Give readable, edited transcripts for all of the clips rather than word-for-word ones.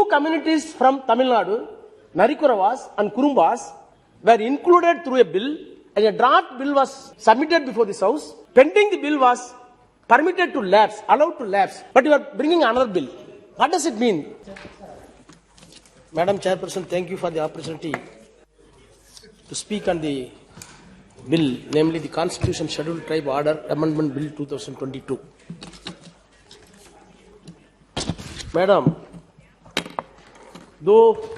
communities from Tamil Nadu, Narikuravas and Kurumbas, were included through a bill, and a draft bill was submitted before this House. Pending the bill was permitted to lapse, allowed to lapse, but you are bringing another bill. What does it mean? Madam Chairperson, thank you for the opportunity to speak on the bill, namely the Constitution Scheduled Tribe Order Amendment Bill 2022. Madam, though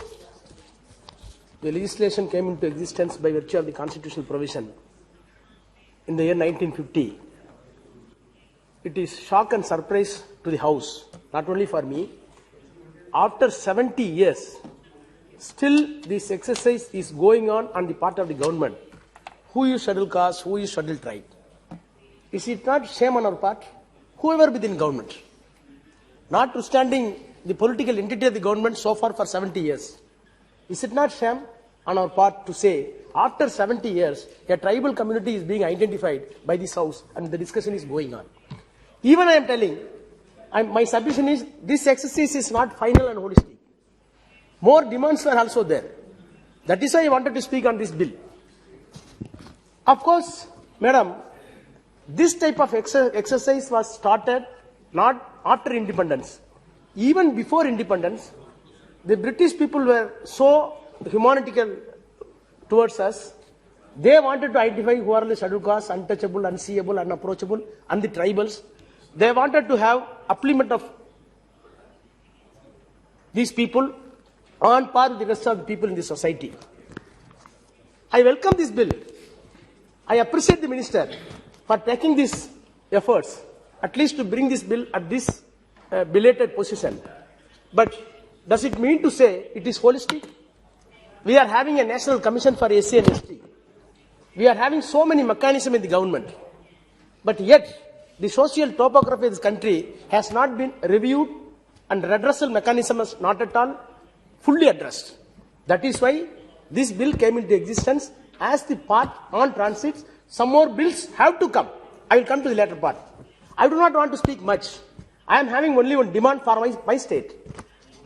the legislation came into existence by virtue of the constitutional provision in the year 1950, it is shock and surprise to the House, not only for me. After 70 years, still this exercise is going on the part of the government. Who is scheduled caste, who is scheduled tribe? Is it not shame on our part? Whoever within government, notwithstanding the political entity of the government so far for 70 years, is it not shame on our part to say, after 70 years, a tribal community is being identified by this House and the discussion is going on? Even I am telling, my submission is, this exercise is not final and holistic. More demands were also there. That is why I wanted to speak on this bill. Of course, Madam, this type of exercise was started not after independence. Even before independence, the British people were so humanitical towards us. They wanted to identify who are the scheduled castes, untouchable, unseeable, unapproachable, and the tribals. They wanted to have upliftment of these people on par with the rest of the people in the society. I welcome this bill. I appreciate the minister for taking these efforts, at least to bring this bill at this belated position. But does it mean to say it is holistic? We are having a national commission for SC and ST. We are having so many mechanisms in the government. But yet, the social topography of this country has not been reviewed and redressal mechanism is not at all fully addressed. That is why this bill came into existence as the part on transit. Some more bills have to come. I will come to the latter part. I do not want to speak much. I am having only one demand for my state.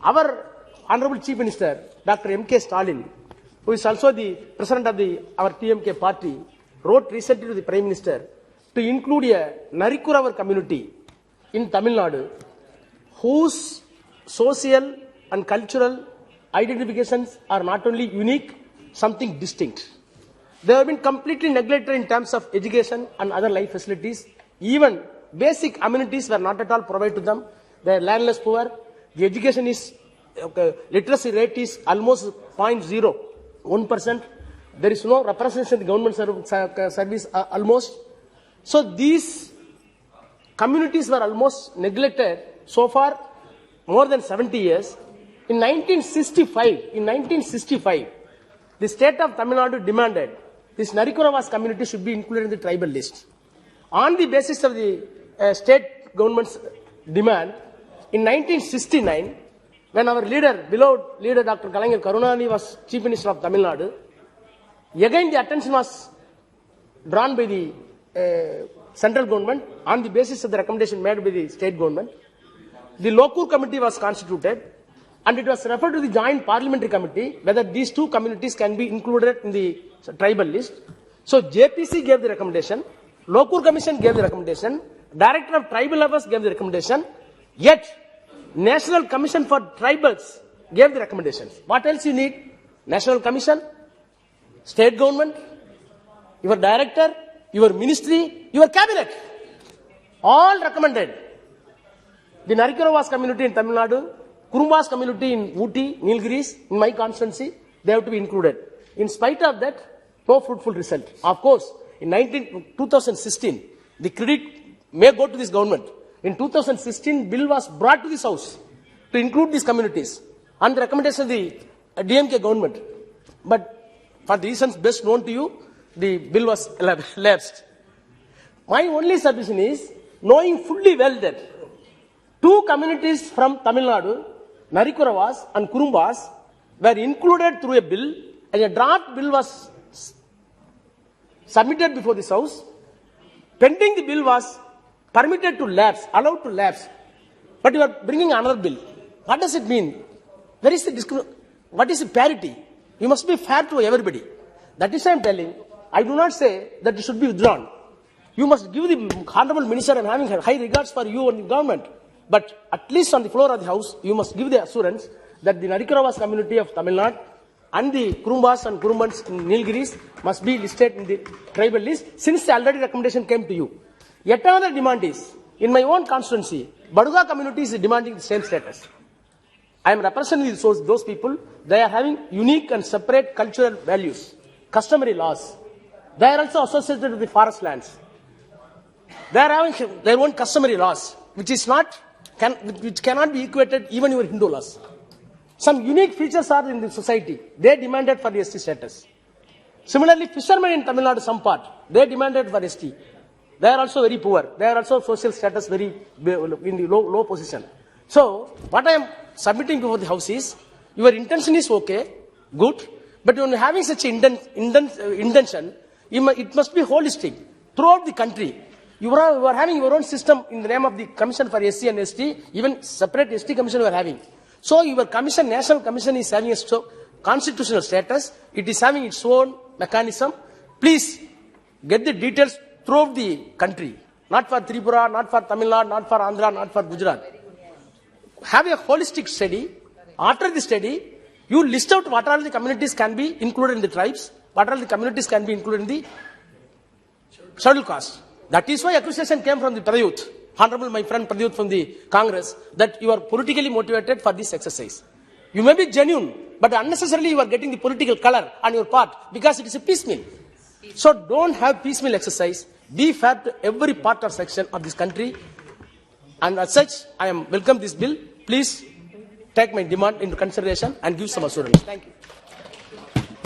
Our Honorable Chief Minister, Dr. M.K. Stalin, who is also the President of our TMK party, wrote recently to the Prime Minister to include a Narikuravar community in Tamil Nadu, whose social and cultural identifications are not only unique, something distinct. They have been completely neglected in terms of education and other life facilities. Even basic amenities were not at all provided to them. They are landless poor. The education is, literacy rate is almost 0.01%. There is no representation in the government service almost. So these communities were almost neglected so far more than 70 years. In 1965, the state of Tamil Nadu demanded this Narikuravas community should be included in the tribal list. On the basis of the state government's demand, in 1969, when our beloved leader Dr. Kalaignar Karunanidhi was Chief Minister of Tamil Nadu, again the attention was drawn by the central government on the basis of the recommendation made by the state government. The Lokur committee was constituted and it was referred to the joint parliamentary committee whether these two communities can be included in the tribal list. So JPC gave the recommendation, Lokur commission gave the recommendation, Director of Tribal Affairs gave the recommendation, yet National Commission for Tribals gave the recommendations. What else you need? National Commission, state government, your director, your ministry, your cabinet, all recommended. The Narikuravas community in Tamil Nadu, Kurumbas community in Ooty, Nilgiris, in my constituency, they have to be included. In spite of that, no fruitful result. Of course, in 2016, the credit may go to this government. In 2016, bill was brought to this House to include these communities on the recommendation of the DMK government. But for the reasons best known to you, the bill was lapsed. My only submission is, knowing fully well that two communities from Tamil Nadu, Narikuravas and Kurumbas, were included through a bill, and a draft bill was submitted before this House. Pending the bill was permitted to lapse, allowed to lapse. But you are bringing another bill. What does it mean? Where is the what is the parity? You must be fair to everybody. That is why I am telling. I do not say that it should be withdrawn. You must give the honorable minister and having high regards for you and the government. But at least on the floor of the house, you must give the assurance that the Neerthirai community of Tamil Nadu and the Kurumbas and Kurumbans in Nilgiris must be listed in the tribal list, since the already recommendation came to you. Yet another demand is, in my own constituency, Baduga community is demanding the same status. I am representing those people. They are having unique and separate cultural values, customary laws. They are also associated with the forest lands. They are having their own customary laws, which cannot be equated even your Hindu laws. Some unique features are in the society. They demanded for the ST status. Similarly, fishermen in Tamil Nadu, some part, they demanded for ST. They are also very poor. They are also social status very in the low position. So, what I am submitting before the House is, your intention is okay, good, but when having such intention, it must be holistic throughout the country. You are having your own system in the name of the Commission for SC and ST, even separate ST Commission you are having. So your commission, National Commission, is having a constitutional status. It is having its own mechanism. Please get the details throughout the country. Not for Tripura, not for Tamil Nadu, not for Andhra, not for Gujarat. Have a holistic study. After the study, you list out what all the communities can be included in the tribes, what all the communities can be included in the scheduled caste. That is why accusation came from the Pradyut, Honorable my friend Pradyut from the Congress, that you are politically motivated for this exercise. You may be genuine, but unnecessarily you are getting the political color on your part because it is a piecemeal. So don't have piecemeal exercise. Be fair to every part or section of this country. And as such, I am welcome this bill. Please take my demand into consideration and give some assurance. Thank you.